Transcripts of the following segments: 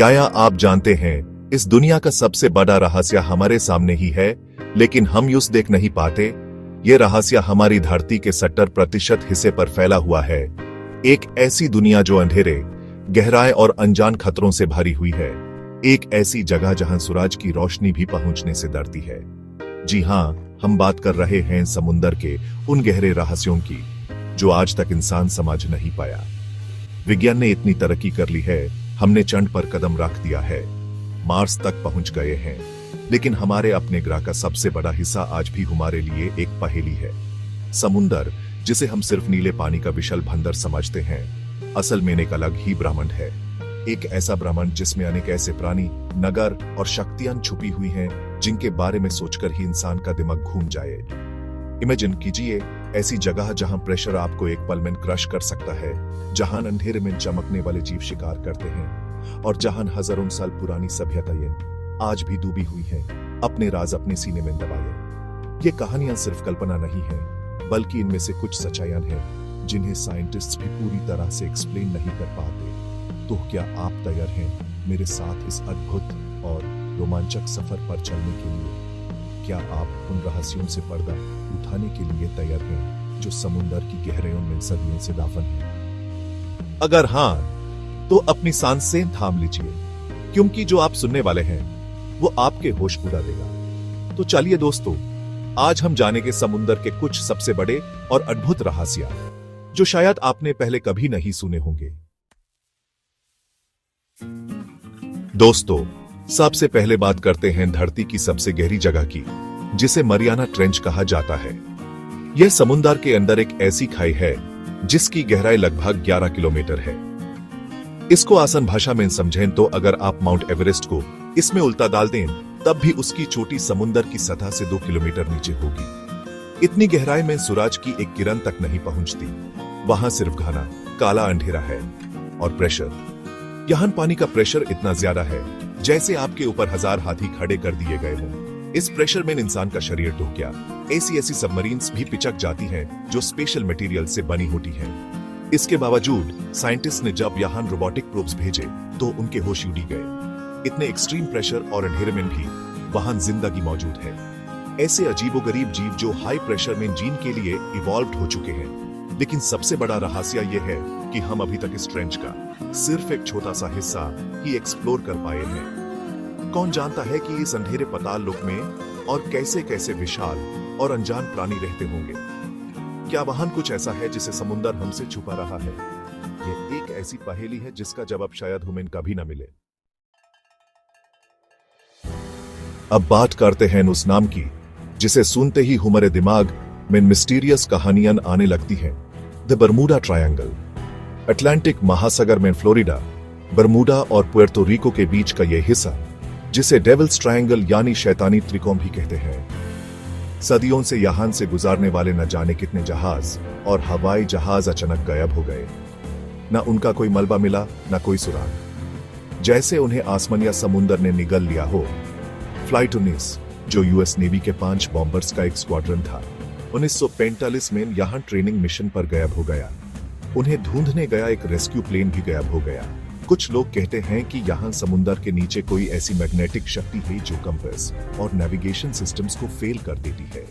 क्या आप जानते हैं, इस दुनिया का सबसे बड़ा रहस्य हमारे सामने ही है, लेकिन हम उस देख नहीं पाते। ये रहस्य हमारी धरती के 70% हिस्से पर फैला हुआ है। एक ऐसी दुनिया जो अंधेरे, गहराई और अनजान खतरों से भरी हुई है। एक ऐसी जगह जहां सूरज की रोशनी भी पहुंचने से डरती है। जी हां, हम बात कर रहे हैं समुंदर के उन गहरे रहस्यों की जो आज तक इंसान समझ नहीं पाया। विज्ञान ने इतनी तरक्की कर ली है, हमने चंद पर कदम रख दिया है, मार्स तक पहुंच गए हैं, लेकिन हमारे अपने ग्रह का सबसे बड़ा हिस्सा आज भी हमारे लिए एक पहेली है। समुंदर, जिसे हम सिर्फ नीले पानी का विशाल भंडार समझते हैं, असल में एक अलग ही ब्रह्मांड है। एक ऐसा ब्रह्मांड जिसमें अनेक ऐसे प्राणी, नगर और शक्तियां छुपी हुई हैं, जिनके बारे में सोचकर ही इंसान का दिमाग घूम जाए। इमेजिन कीजिए ऐसी जगह जहां प्रेशर आपको एक पल में क्रश कर सकता है, जहां अंधेरे में चमकने वाले जीव शिकार करते हैं, और जहां हजारों साल पुरानी सभ्यताएं आज भी डूबी हुई हैं, अपने राज अपने सीने में दबाए। ये कहानियां सिर्फ कल्पना नहीं है, बल्कि इनमें से कुछ सच्चाइयां हैं जिन्हें साइंटिस्ट भी पूरी तरह से एक्सप्लेन नहीं कर पाते। तो क्या आप तैयार हैं मेरे साथ इस अद्भुत और रोमांचक सफर पर चलने के लिए? क्या आप उन रहस्यों से पर्दा उठाने के लिए तैयार हैं जो समुद्र की गहराइयों में सदियों से दफन हैं? अगर हां, तो अपनी सांसें थाम लीजिए, क्योंकि जो आप सुनने वाले हैं वो आपके होश उड़ा देगा। तो चलिए दोस्तों, आज हम जानेंगे समुद्र के कुछ सबसे बड़े और अद्भुत रहस्य जो शायद आपने पहले कभी नहीं सुने होंगे। दोस्तों, सबसे पहले बात करते हैं धरती की सबसे गहरी जगह की, जिसे मरियाना ट्रेंच कहा जाता है। यह समुद्र के अंदर एक ऐसी खाई है जिसकी गहराई लगभग 11 किलोमीटर है। इसको आसान भाषा में समझें तो अगर आप माउंट एवरेस्ट को इसमें उल्टा डाल दें, तब भी उसकी चोटी समुद्र की सतह से 2 किलोमीटर नीचे होगी। इतनी गहराई में सूरज की एक किरण तक नहीं पहुंचती। वहां सिर्फ घना काला अंधेरा है और प्रेशर, यहां पानी का प्रेशर इतना ज्यादा है जैसे आपके ऊपर 1000 हाथी खड़े कर दिए गए हों। इस प्रेशर में इंसान का शरीर डूब गया। ऐसी समरीन्स भी पिचक जाती हैं जो स्पेशल मटेरियल से बनी होती हैं। इसके बावजूद साइंटिस्ट ने जब यहां रोबोटिक प्रोब्स भेजे तो उनके होश उड़ गए। इतने एक्सट्रीम प्रेशर और अंधेरे में भी वहां जिंदगी मौजूद है। ऐसे अजीबोगरीब जीव जो हाई प्रेशर में जीने के लिए इवॉल्व हो चुके हैं। लेकिन सबसे बड़ा रहस्य यह है कि हम अभी तक इस ट्रेंच का सिर्फ एक छोटा सा हिस्सा ही एक्सप्लोर कर पाए हैं। कौन जानता है कि इस अंधेरे पाताल लोक में और कैसे कैसे विशाल और अनजान प्राणी रहते होंगे? क्या वहां कुछ ऐसा है जिसे समुद्र हमसे छुपा रहा है? यह एक ऐसी पहेली है जिसका जवाब शायद हमें कभी न मिले। अब बात करते हैं उस नाम की जिसे सुनते ही हमारे दिमाग में मिस्टीरियस कहानियां आने लगती हैं, द बर्मुडा ट्रायंगल। अटलांटिक महासागर में फ्लोरिडा, बर्मुडा और पुएर्तो रिको के बीच का यह हिस्सा, जिसे डेविल्स ट्रायंगल यानी शैतानी त्रिकोण भी कहते हैं। सदियों से यहां से गुजारने वाले न जाने कितने जहाज और हवाई जहाज अचानक गायब हो गए। न उनका कोई मलबा मिला, न कोई सुराग, जैसे उन्हें आसमान या समुद्र ने निगल लिया हो। फ्लाइट 19, जो यूएस नेवी के 5 बॉम्बर्स का एक स्क्वाड्रन था, 1945 में यहां ट्रेनिंग मिशन पर गायब हो गया। उन्हें ढूंढने गया एक रेस्क्यू प्लेन भी गायब हो गया। कुछ लोग कहते हैं कि यहां समुद्र के नीचे कोई ऐसी मैग्नेटिक शक्ति है जो कंपास और नेविगेशन सिस्टम्स को फेल कर देती है।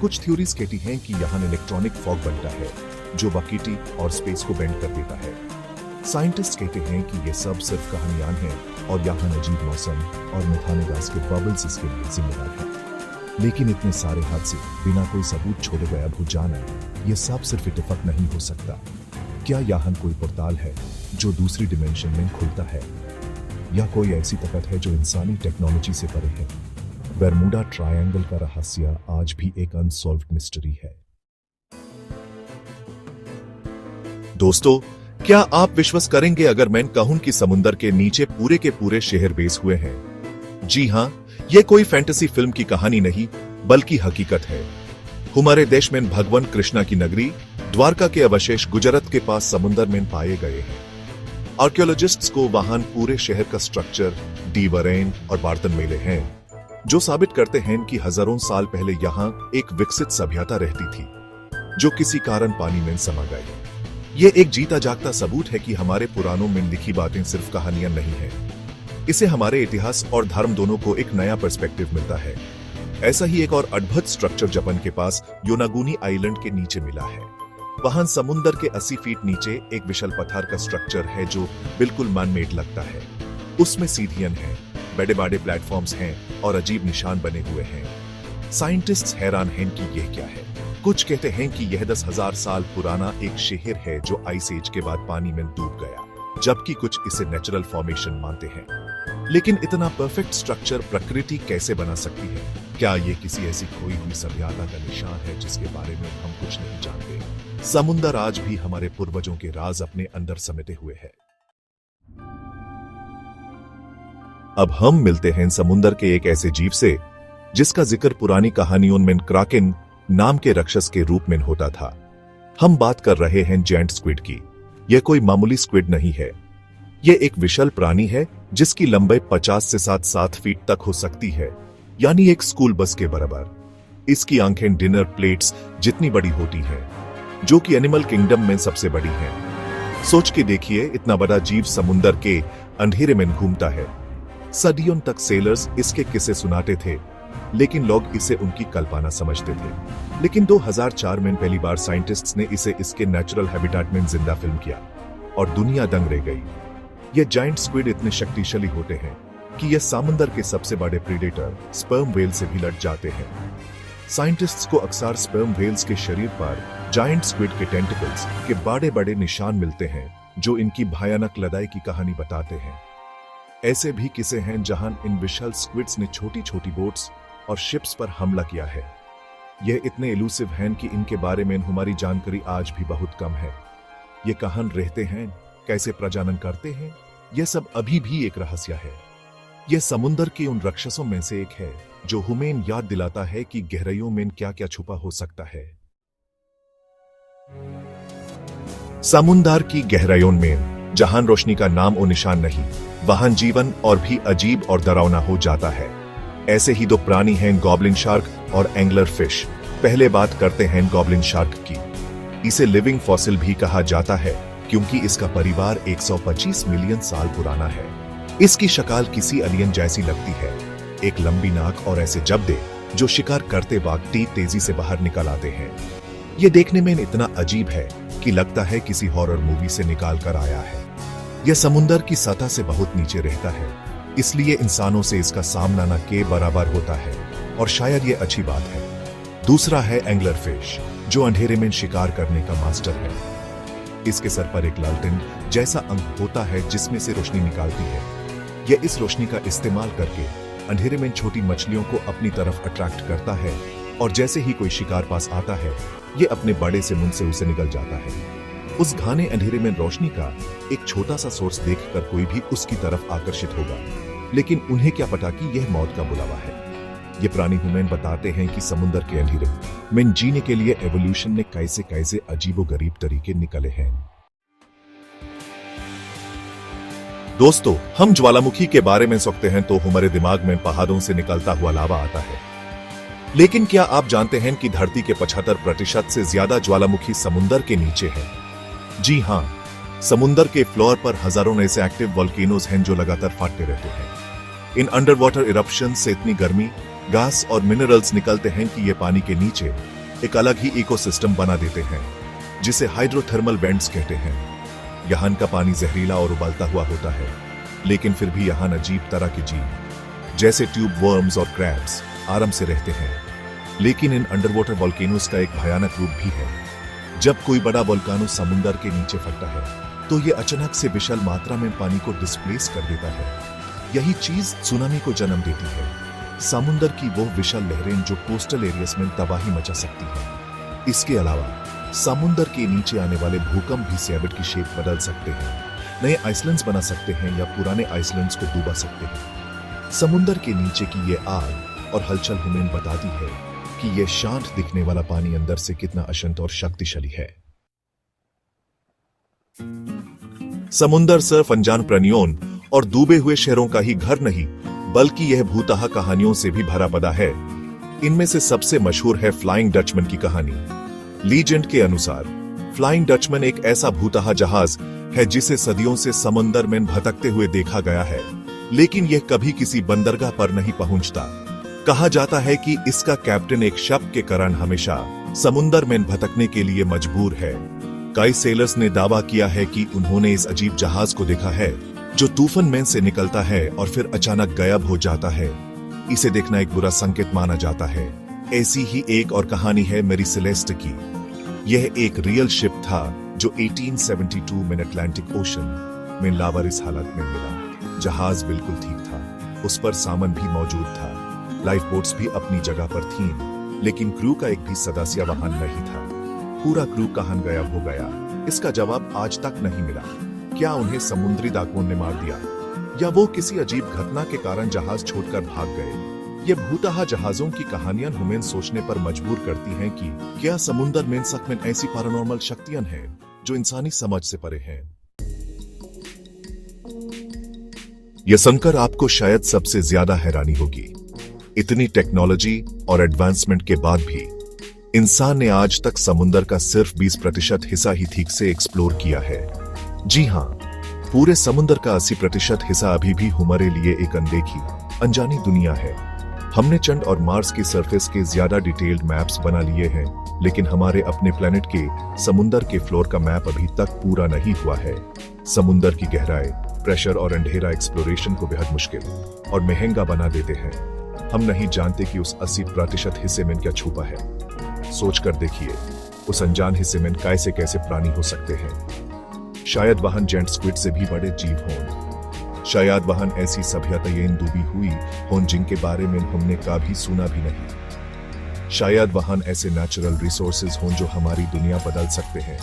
कुछ थ्योरीज कहती हैं कि यहां इलेक्ट्रॉनिक फॉग बनता है जो वकीटी और स्पेस को बेंड कर देता है। साइंटिस्ट कहते हैं कि ये सब सिर्फ कहानियां हैं और यहां अजीब मौसम और मिथान गैस के बबल्स इसके लिए जिम्मेदार हैं। लेकिन इतने सारे हादसे बिना कोई सबूत छोड़े गायब हो जाना, यह सब सिर्फ इत्तेफाक नहीं हो सकता। क्या यहां कोई पोर्टल है जो दूसरी डिमेंशन में खुलता है, या कोई ऐसी ताकत है जो इंसानी टेक्नोलॉजी से परे है? बर्मुडा ट्रायंगल का रहस्य आज भी एक अनसॉल्व्ड मिस्ट्री है। दोस्तों, क्या आप विश्वास करेंगे अगर मैं कहूं कि समुद्र के नीचे पूरे के पूरे शहर बेस हुए हैं? जी हां, यह कोई फैंटेसी फिल्म की कहानी नहीं, बल्कि हकीकत है। हमारे देश में भगवान कृष्णा की नगरी द्वारका के अवशेष गुजरात के पास समुद्र में पाए गए हैं। आर्कियोलॉजिस्ट्स को वहां पूरे शहर का स्ट्रक्चर, डीवरेन और बर्तन मिले हैं, जो साबित करते हैं कि हजारों साल पहले यहां एक विकसित सभ्यता रहती थी, जो किसी कारण पानी में समा गई। ये एक जीता जागता सबूत है कि हमारे पुराणों में लिखी बातें सिर्फ कहानियां नहीं हैं, इसे हमारे इतिहास और धर्म दोनों को एक नया पर्सपेक्टिव मिलता है। ऐसा ही एक और अद्भुत स्ट्रक्चर जापान के पास योनागुनी आइलैंड के नीचे मिला है। वहां समुद्र के 80 फीट नीचे एक विशाल पत्थर का स्ट्रक्चर है जो बिल्कुल मैनमेड लगता है। उसमें सीढ़ियां हैं, बड़े बड़े प्लेटफॉर्म्स हैं और अजीब निशान बने हुए हैं। साइंटिस्ट्स हैरान हैं कि यह क्या है। कुछ कहते हैं कि यह 10,000 साल पुराना एक शहर है जो आइस एज के बाद पानी में डूब गया, जबकि कुछ इसे नेचुरल फॉर्मेशन मानते हैं। लेकिन इतना परफेक्ट स्ट्रक्चर प्रकृति कैसे बना सकती है? क्या ये किसी ऐसी खोई हुई सभ्यता का निशान है जिसके बारे में हम कुछ नहीं जानते? समुद्र आज भी हमारे पूर्वजों के राज अपने अंदर समेटे हुए है। अब हम मिलते हैं समुद्र के एक ऐसे जीव से जिसका जिक्र पुरानी कहानियों में क्राकेन नाम के राक्षस के रूप में होता था। हम बात कर रहे हैं जायंट स्क्विड की। यह कोई मामूली स्क्विड नहीं है। यह एक विशाल प्राणी है जिसकी लंबाई 50 से 7 फीट तक हो सकती है, यानी एक स्कूल बस के बराबर। इसकी आंखें डिनर प्लेट्स जितनी बड़ी होती हैं, जो कि एनिमल किंगडम में सबसे बड़ी हैं। सोच के देखिए, इतना बड़ा जीव समुद्र के अंधेरे में घूमता है। सदियों तक सेलर्स इसके किस्से सुनाते थे, लेकिन लोग इसे उनकी कल्पना समझते थे। लेकिन 2004 में पहली बार साइंटिस्ट्स ने इसे इसके नेचुरल हैबिटेट में जिंदा फिल्म किया और दुनिया दंग रह गई। ये जायंट स्क्विड इतने शक्तिशाली होते हैं कि ये समुद्र के सबसे बड़े प्रेडेटर स्पर्म व्हेल से भी लड़ जाते हैं। साइंटिस्ट्स को अक्सर स्पर्म व्हेल्स के शरीर पर जायंट स्क्विड के टेंटिकल्स के बड़े बड़े निशान मिलते हैं, जो इनकी भयानक लड़ाई की कहानी बताते हैं। ऐसे भी किस्से हैं जहां इन विशाल स्क्विड्स ने छोटी छोटी बोट्स और शिप्स पर हमला किया है। यह इतने इलूसिव हैं कि इनके बारे में हमारी जानकारी आज भी बहुत कम है। ये कहां रहते हैं, कैसे प्रजनन करते हैं, यह सब अभी भी एक रहस्य है। यह समुद्र के उन राक्षसों में से एक है जो हमें याद दिलाता है कि गहराइयों में क्या क्या छुपा हो सकता है। समुद्र की गहराइयों में जहां रोशनी का नाम और निशान नहीं, वहां जीवन और भी अजीब और डरावना हो जाता है। ऐसे ही दो प्राणी हैं, गॉब्लिन शार्क और एंगलर फिश। पहले बात करते हैं गॉब्लिन शार्क की। इसे लिविंग फॉसिल भी कहा जाता है क्योंकि इसका परिवार 125 मिलियन साल पुराना है। इसकी शक्ल किसी एलियन जैसी लगती है, एक लंबी नाक और ऐसे जबड़े जो शिकार करते वक्त तेजी से बाहर निकल आते हैं। यह देखने में इतना अजीब है कि लगता है किसी हॉरर मूवी से निकाल कर आया है। यह समुद्र की सतह से बहुत नीचे रहता है, इसलिए इंसानों से इसका सामना न के बराबर होता है, और शायद यह अच्छी बात है। दूसरा है एंगलर फिश, जो अंधेरे में शिकार करने का मास्टर है। इसके सर पर एक लालटेन जैसा अंक होता है जिसमें से रोशनी निकालती है। यह इस रोशनी का इस्तेमाल करके अंधेरे में छोटी मछलियों को अपनी तरफ अट्रैक्ट करता है, और जैसे ही कोई शिकार पास आता है, यह अपने बड़े से मुंह से उसे निकल जाता है। उस घने अंधेरे में रोशनी का एक छोटा सा सोर्स देखकर कोई भी उसकी तरफ आकर्षित होगा, लेकिन उन्हें क्या पता कि यह मौत का बुलावा है। ये प्राणी हुमैन बताते हैं कि समुद्र के अंधेरे में जीने के लिए एवोल्यूशन ने कैसे कैसे अजीबोगरीब तरीके निकाले हैं। दोस्तों, हम ज्वालामुखी के बारे में सोचते हैं तो हमारे दिमाग में पहाड़ों से निकलता हुआ लावा आता है। लेकिन क्या आप जानते हैं कि धरती के 75% से ज्यादा ज्वालामुखी समुद्र के नीचे है? जी हाँ, समुद्र के फ्लोर पर हजारों ऐसे एक्टिव वोल्केनोज हैं जो लगातार फटते रहते हैं। इन अंडर वाटर इरप्शन से इतनी गर्मी, गैस और मिनरल्स निकलते हैं कि ये पानी के नीचे एक अलग ही इकोसिस्टम बना देते हैं, जिसे हाइड्रोथर्मल वेंट्स कहते हैं। यहाँ का पानी जहरीला और उबलता हुआ होता है, लेकिन फिर भी यहाँ अजीब तरह के जीव जैसे ट्यूब वर्म्स और क्रैब्स आराम से रहते हैं। लेकिन इन अंडर वाटर वोल्केनोज का एक भयानक रूप भी है। जब कोई बड़ा वोल्केनो समुद्र के नीचे फटता है, तो ये अचानक से विशाल मात्रा में पानी को डिस्प्लेस कर देता है। यही चीज सुनामी को जन्म देती है। समुद्र की वो विशाल लहरें जो कोस्टल एरियाज में तबाही मचा सकती हैं। इसके अलावा समुद्र के नीचे आने वाले भूकंप भी सैबट की शेप बदल सकते हैं, नए आइसलैंड्स बना सकते हैं या पुराने आइसलैंड्स को डुबा सकते हैं। समुद्र के नीचे की ये आग और हलचल हमें बताती है कि यह शांत दिखने वाला पानी अंदर से कितना अशांत और शक्तिशाली है। समुद्र सिर्फ अनजान प्राणियों और डूबे हुए शहरों का ही घर नहीं, बल्कि यह भूतहा कहानियों से भी भरा पड़ा है। इनमें से सबसे मशहूर है फ्लाइंग डचमैन की कहानी। लीजेंड के अनुसार फ्लाइंग डचमैन एक ऐसा भूतहा जहाज है जिसे सदियों से समुद्र में भटकते हुए देखा गया है। लेकिन यह कभी किसी बंदरगाह पर नहीं पहुंचता। कहा जाता है कि इसका कैप्टन एक शक के कारण हमेशा समुद्र में भटकने के लिए मजबूर है। कई सेलर्स ने दावा किया है कि उन्होंने इस अजीब जहाज को देखा है जो तूफान में से निकलता है और फिर अचानक गायब हो जाता है। इसे देखना एक बुरा संकेत माना जाता है। ऐसी ही एक और कहानी है मेरी सेलेस्ट की। यह एक रियल शिप था जो 1872 में अटलांटिक ओशन में लावारिस हालत में मिला। जहाज बिल्कुल ठीक था, उस पर सामान भी मौजूद था, लाइफ बोट्स भी अपनी जगह पर थीं, लेकिन क्रू का एक भी सदस्य वहां नहीं था। पूरा क्रू कहां गायब हो गया, इसका जवाब आज तक नहीं मिला। क्या उन्हें समुद्री डाकुओं ने मार दिया या वो किसी अजीब घटना के कारण जहाज छोड़कर भाग गए? ये भूतहा जहाजों की कहानियां हमें सोचने पर मजबूर करती हैं कि क्या समुद्र में सच में ऐसी पैरानॉर्मल शक्तियां हैं जो इंसानी समझ से परे हैं। यह सुनकर आपको शायद सबसे ज्यादा हैरानी होगी, इतनी टेक्नोलॉजी और एडवांसमेंट के बाद भी इंसान ने आज तक समुद्र का सिर्फ 20% हिस्सा ही ठीक से एक्सप्लोर किया है। जी हां, पूरे समुद्र का 80% हिस्सा अभी भी हमारे लिए एक अनदेखी, अनजानी दुनिया है। हमने चंद और मार्स की सरफेस के ज्यादा डिटेल्ड मैप्स बना लिए हैं, लेकिन हमारे अपने प्लेनेट के समुद्र के फ्लोर का मैप अभी तक पूरा नहीं हुआ है। समुद्र की गहराई, प्रेशर और अंधेरा एक्सप्लोरेशन को बेहद मुश्किल और महंगा बना देते हैं। हम नहीं जानते कि उस 80% हिस्से में क्या छुपा है। सोचकर देखिए, उस अनजान हिस्से में कैसे कैसे प्राणी हो सकते हैं। शायद वहां जेंट स्क्विड से भी बड़े जीव हों। शायद वहां ऐसी सभ्यताएं डूबी हुई हों जिनके बारे में हमने कभी सुना भी नहीं। शायद वहां ऐसे नेचुरल रिसोर्सेज हों जो हमारी दुनिया बदल सकते हैं।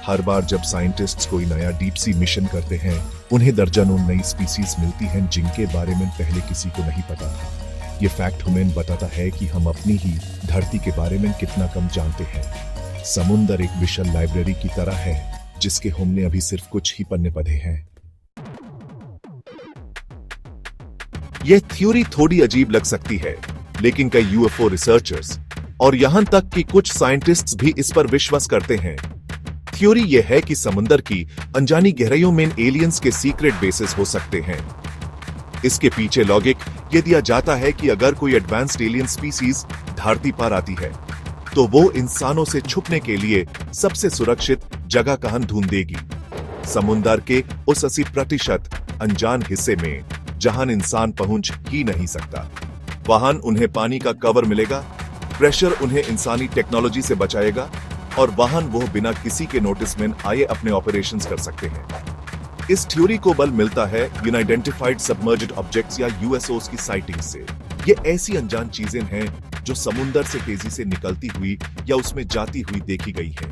हर बार जब साइंटिस्ट्स कोई नया डीप सी मिशन करते हैं, उन्हें दर्जनों नई स्पीसीज मिलती हैं जिनके बारे में पहले किसी को नहीं पता था। ये फैक्ट हमें बताता है कि हम अपनी ही धरती के बारे में कितना कम जानते हैं। समुद्र एक विशाल लाइब्रेरी की तरह है जिसके हमने अभी सिर्फ कुछ ही पन्ने पढ़े हैं। यह थ्योरी थोड़ी अजीब लग सकती है, लेकिन कई यूएफओ रिसर्चर्स और यहां तक कि कुछ साइंटिस्ट्स भी इस पर विश्वास करते हैं। थ्योरी यह है कि समुद्र की अनजानी गहराइयों में एलियंस के सीक्रेट बेसेस हो सकते हैं। इसके पीछे लॉजिक यह दिया जाता है कि अगर कोई एडवांस्ड एलियन स्पीसीज धरती पर आती है, तो वो इंसानों से छुपने के लिए सबसे सुरक्षित जगह कहां ढूंढेगी। समुद्र के उस 80% अनजान हिस्से में जहां इंसान पहुंच ही नहीं सकता। वहां उन्हें पानी का कवर मिलेगा, प्रेशर उन्हें इंसानी टेक्नोलॉजी से बचाएगा और वहां वो बिना किसी के नोटिस में आए अपने ऑपरेशंस कर सकते हैं। इस थ्योरी को बल मिलता है अनआइडेंटिफाइड सबमर्ज्ड ऑब्जेक्ट्स या यूएसओस की साइटिंग से। ये ऐसी अनजान चीजें हैं जो समुद्र से तेजी से निकलती हुई या उसमें जाती हुई देखी गई हैं।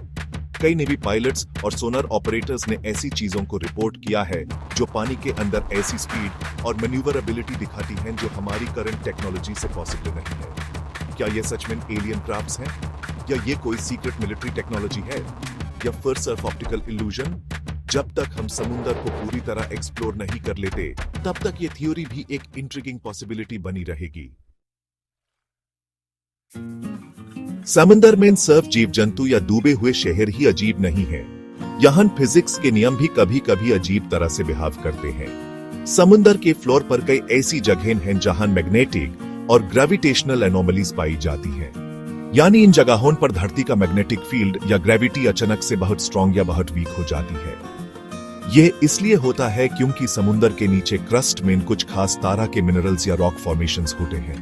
कई नेवी पायलट्स और सोनार ऑपरेटर्स ने ऐसी चीजों को रिपोर्ट किया है जो पानी के अंदर ऐसी स्पीड और मैन्यूवरेबिलिटी दिखाती हैं जो हमारी करंट टेक्नोलॉजी से पॉसिबल नहीं है। क्या ये सच में एलियन क्राफ्ट्स हैं, या ये कोई सीक्रेट मिलिट्री टेक्नोलॉजी है, या फिर सिर्फ ऑप्टिकल इल्यूजन? जब तक हम समुद्र को पूरी तरह एक्सप्लोर नहीं कर लेते, तब तक ये थ्योरी भी एक इंट्रिगिंग पॉसिबिलिटी बनी रहेगी। समुद्र में सिर्फ जीव जंतु या डूबे हुए शहर ही अजीब नहीं है, यहाँ फिजिक्स के नियम भी कभी कभी अजीब तरह से बिहेव करते हैं। समुद्र के फ्लोर पर कई ऐसी जगहें हैं जहां मैग्नेटिक और ग्रेविटेशनल एनोमलीज पाई जाती हैं। यानी इन जगहों पर धरती का मैग्नेटिक फील्ड या ग्रेविटी अचानक से बहुत स्ट्रॉन्ग या बहुत वीक हो जाती है। यह इसलिए होता है क्योंकि समुद्र के नीचे क्रस्ट में कुछ खास तरह के मिनरल्स या रॉक फॉर्मेशंस होते हैं।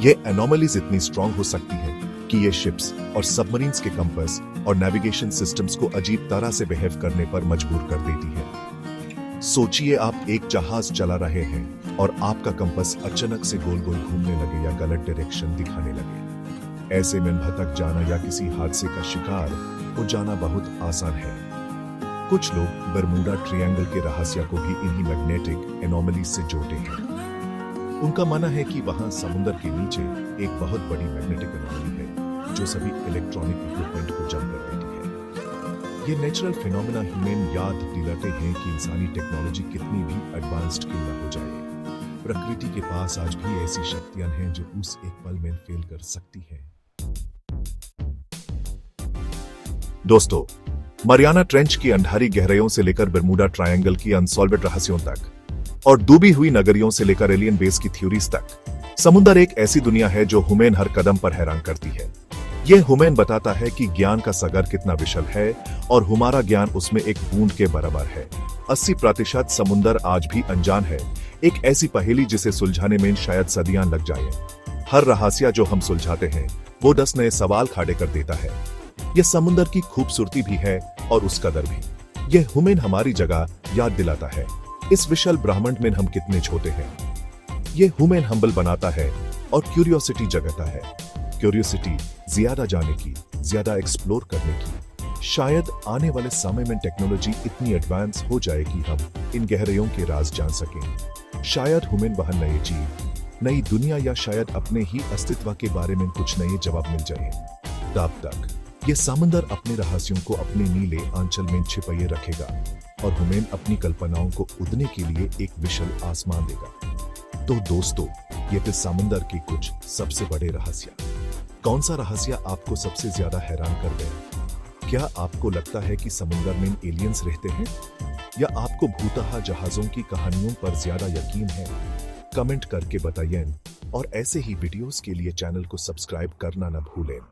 ये एनोमलीज इतनी स्ट्रॉन्ग हो सकती है कि ये शिप्स और सबमरीन्स के कंपास और नेविगेशन सिस्टम्स को अजीब तरह से बिहेव करने पर मजबूर कर देती है। सोचिए, आप एक जहाज चला रहे हैं और आपका कंपास अचानक से गोल गोल घूमने लगे या गलत डायरेक्शन दिखाने लगे। ऐसे में भटक जाना या किसी हादसे का शिकार हो जाना बहुत आसान है। कुछ लोग बरमूडा ट्रायंगल के रहस्य को भी इन्हीं मैग्नेटिक एनोमलीज से जोड़ते हैं। उनका मानना है कि वहां समुद्र के नीचे एक बहुत बड़ी मैग्नेटिक एनोमली है जो सभी इलेक्ट्रॉनिक इक्विपमेंट को जम कर देती है। ये नेचुरल फिनोमेना हमें याद दिलाते हैं कि इंसानी टेक्नोलॉजी कितनी भी एडवांस्ड क्यों न हो जाए, प्रकृति के पास आज भी ऐसी शक्तियां हैं जो उस एक पल में फेल कर सकती हैं। दोस्तों, मरियाना ट्रेंच की अंधारी गहराइयों से लेकर बरमूडा ट्रायंगल की अनसॉल्वेड रहस्यों तक, और डूबी हुई नगरियों से लेकर एलियन बेस की थ्योरीज तक, समुंदर एक ऐसी दुनिया है जो हुमैन हर कदम पर हैरान करती है। यह हुमैन बताता है कि ज्ञान का सागर कितना विशाल है और हमारा ज्ञान उसमें एक बूंद के बराबर है। 80% समुंदर आज भी अनजान है, एक ऐसी पहेली जिसे सुलझाने में शायद सदियां लग जाए। हर रहस्य जो हम सुलझाते हैं वो 10 नए सवाल खड़े कर देता है। यह समुंदर की खूबसूरती भी है और उसका दर भी। यह हुमैन हमारी जगह याद दिलाता है, इस विशाल ब्रह्मांड में हम कितने छोटे हैं। यह हुमैन हम्बल बनाता है और क्यूरियोसिटी जगाता है। क्यूरियोसिटी ज्यादा जाने की, ज्यादा एक्सप्लोर करने की। शायद आने वाले समय में टेक्नोलॉजी इतनी एडवांस हो जाए कि हम इन गहराइयों के राज जान सकें। शायद हुमैन वह नए जीव, नई दुनिया या शायद अपने ही अस्तित्व के बारे में कुछ नए जवाब मिल जाए। तब तक ये समुंदर अपने रहस्यों को अपने नीले आंचल में छिपाए रखेगा और हुमैन अपनी कल्पनाओं को उड़ने के लिए एक विशाल आसमान देगा। तो दोस्तों, ये थे समुंदर के कुछ सबसे बड़े रहस्य। कौन सा रहस्य आपको सबसे ज्यादा हैरान कर दे? क्या आपको लगता है कि समुंदर में एलियंस रहते हैं या आपको भूतहा जहाजों की कहानियों पर ज्यादा यकीन है? कमेंट करके बताइए और ऐसे ही वीडियोस के लिए चैनल को सब्सक्राइब करना न भूलें।